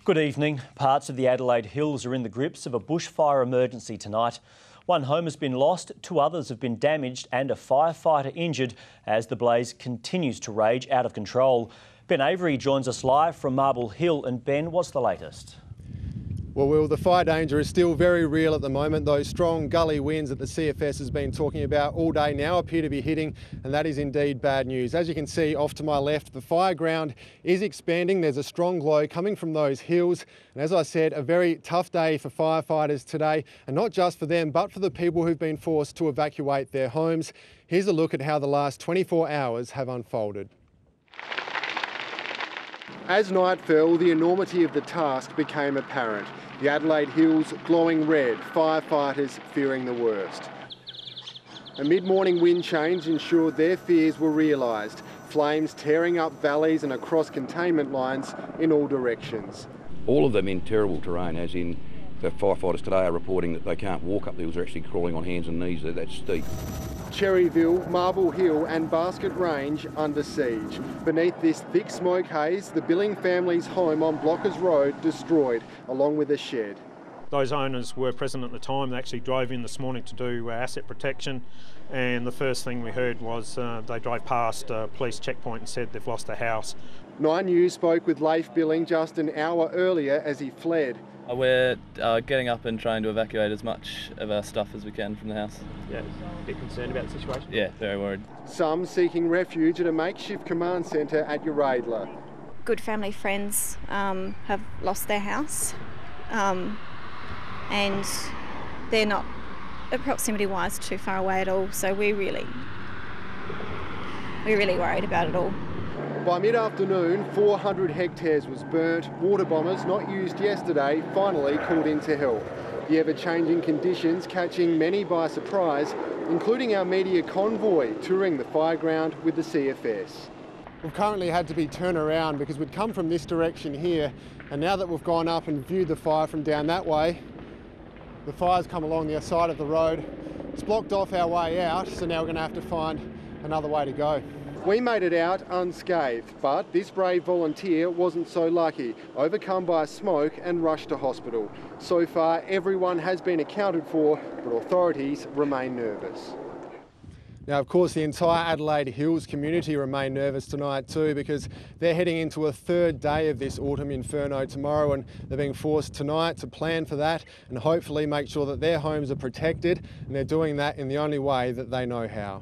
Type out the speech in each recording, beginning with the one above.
Good evening. Parts of the Adelaide Hills are in the grips of a bushfire emergency tonight. One home has been lost, 2 others have been damaged and a firefighter injured as the blaze continues to rage out of control. Ben Avery joins us live from Marble Hill. And Ben, what's the latest? Well, Will, the fire danger is still very real at the moment. Those strong gully winds that the CFS has been talking about all day now appear to be hitting, and that is indeed bad news. As you can see off to my left, the fire ground is expanding. There's a strong glow coming from those hills. And as I said, a very tough day for firefighters today, and not just for them, but for the people who've been forced to evacuate their homes. Here's a look at how the last 24 hours have unfolded. As night fell, the enormity of the task became apparent. The Adelaide Hills glowing red, firefighters fearing the worst. A mid-morning wind change ensured their fears were realised, flames tearing up valleys and across containment lines in all directions. All of them in terrible terrain, as in the firefighters today are reporting that they can't walk up the hills, they're actually crawling on hands and knees, they're that steep. Cherryville, Marble Hill and Basket Range under siege. Beneath this thick smoke haze, the Billing family's home on Blockers Road destroyed, along with a shed. Those owners were present at the time. They actually drove in this morning to do asset protection, and the first thing we heard was they drove past a police checkpoint and said they've lost their house. 9 News spoke with Leif Billing just an hour earlier as he fled. We're getting up and trying to evacuate as much of our stuff as we can from the house. Yeah, a bit concerned about the situation? Yeah, very worried. Some seeking refuge at a makeshift command centre at Ragless. Good family friends have lost their house, and they're not proximity-wise too far away at all, so we're really worried about it all. By mid-afternoon, 400 hectares was burnt. Water bombers, not used yesterday, finally called in to help. The ever-changing conditions catching many by surprise, including our media convoy touring the fireground with the CFS. We've currently had to be turned around because we'd come from this direction here, and now that we've gone up and viewed the fire from down that way, the fire's come along the side of the road. It's blocked off our way out, so now we're going to have to find another way to go. We made it out unscathed, but this brave volunteer wasn't so lucky, overcome by smoke and rushed to hospital. So far, everyone has been accounted for, but authorities remain nervous. Now, of course, the entire Adelaide Hills community remain nervous tonight too, because they're heading into a 3rd day of this autumn inferno tomorrow, and they're being forced tonight to plan for that and hopefully make sure that their homes are protected, and they're doing that in the only way that they know how.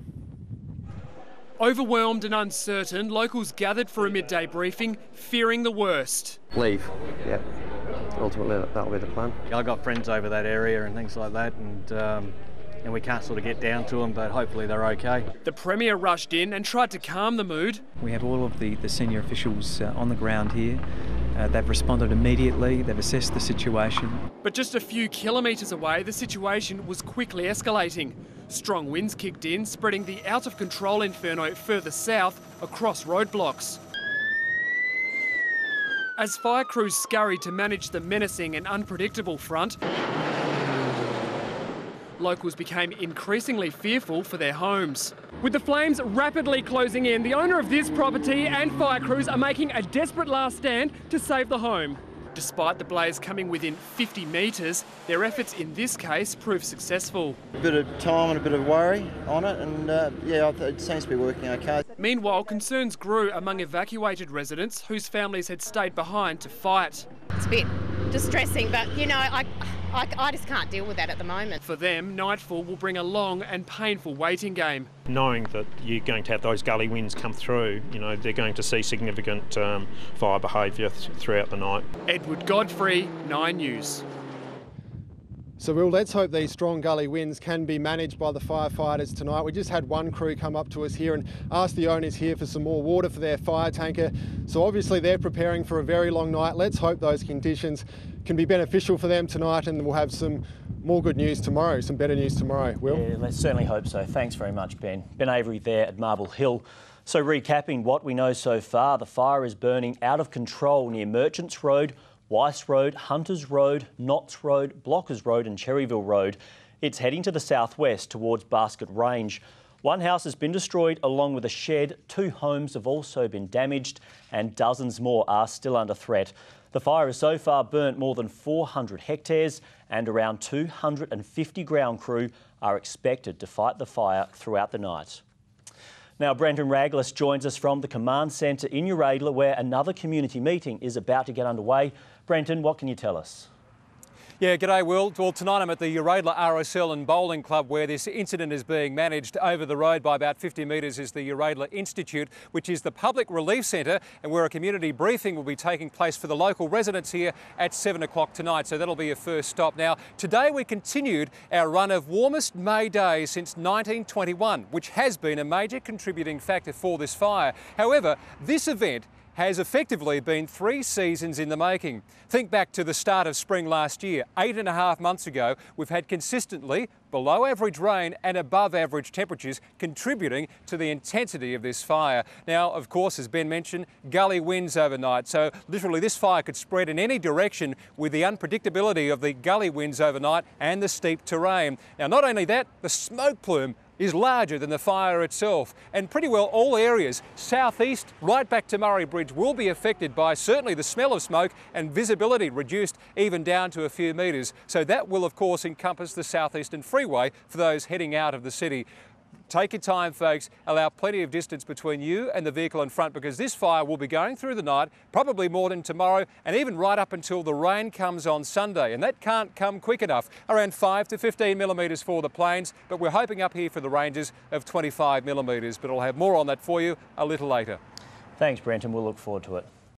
Overwhelmed and uncertain, locals gathered for a midday briefing, fearing the worst. Leave, yeah. Ultimately, that'll be the plan. I've got friends over that area and things like that, and we can't sort of get down to them, but hopefully they're okay. The Premier rushed in and tried to calm the mood. We have all of the senior officials on the ground here. They've responded immediately, they've assessed the situation. But just a few kilometres away, the situation was quickly escalating. Strong winds kicked in, spreading the out-of-control inferno further south across roadblocks. As fire crews scurried to manage the menacing and unpredictable front, locals became increasingly fearful for their homes. With the flames rapidly closing in, the owner of this property and fire crews are making a desperate last stand to save the home. Despite the blaze coming within 50 metres, their efforts in this case proved successful. A bit of time and a bit of worry on it, and yeah, it seems to be working okay. Meanwhile, concerns grew among evacuated residents whose families had stayed behind to fight. It's a bit distressing, but you know, I just can't deal with that at the moment. For them, nightfall will bring a long and painful waiting game. Knowing that you're going to have those gully winds come through, you know, they're going to see significant fire behaviour throughout the night. Edward Godfrey, 9 News. So, Will, let's hope these strong gully winds can be managed by the firefighters tonight. We just had one crew come up to us here and ask the owners here for some more water for their fire tanker. So obviously they're preparing for a very long night. Let's hope those conditions can be beneficial for them tonight, and we'll have some more good news tomorrow, some better news tomorrow. Will? Yeah, let's certainly hope so. Thanks very much, Ben. Ben Avery there at Marble Hill. So recapping what we know so far, the fire is burning out of control near Merchants Road, Weiss Road, Hunters Road, Knotts Road, Blockers Road and Cherryville Road. It's heading to the southwest towards Basket Range. One house has been destroyed along with a shed, 2 homes have also been damaged and dozens more are still under threat. The fire has so far burnt more than 400 hectares and around 250 ground crew are expected to fight the fire throughout the night. Now, Brenton Ragless joins us from the Command Centre in Ragless, where another community meeting is about to get underway. Brenton, what can you tell us? Yeah, g'day Will. Well, tonight I'm at the Ragless RSL and Bowling Club where this incident is being managed. Over the road by about 50 metres is the Ragless Institute, which is the public relief centre and where a community briefing will be taking place for the local residents here at 7 o'clock tonight. So that'll be a first stop. Now, today we continued our run of warmest May days since 1921, which has been a major contributing factor for this fire. However, this event has effectively been 3 seasons in the making. Think back to the start of spring last year. 8.5 months ago, we've had consistently below average rain and above average temperatures contributing to the intensity of this fire. Now, of course, as Ben mentioned, gully winds overnight. So literally this fire could spread in any direction with the unpredictability of the gully winds overnight and the steep terrain. Now, not only that, the smoke plume is larger than the fire itself, and pretty well all areas southeast right back to Murray Bridge will be affected by certainly the smell of smoke and visibility reduced even down to a few metres. So that will of course encompass the southeastern freeway for those heading out of the city. Take your time, folks. Allow plenty of distance between you and the vehicle in front because this fire will be going through the night, probably more than tomorrow, and even right up until the rain comes on Sunday. And that can't come quick enough. Around 5 to 15 millimetres for the plains, but we're hoping up here for the ranges of 25 millimetres. But I'll have more on that for you a little later. Thanks, Brenton. We'll look forward to it.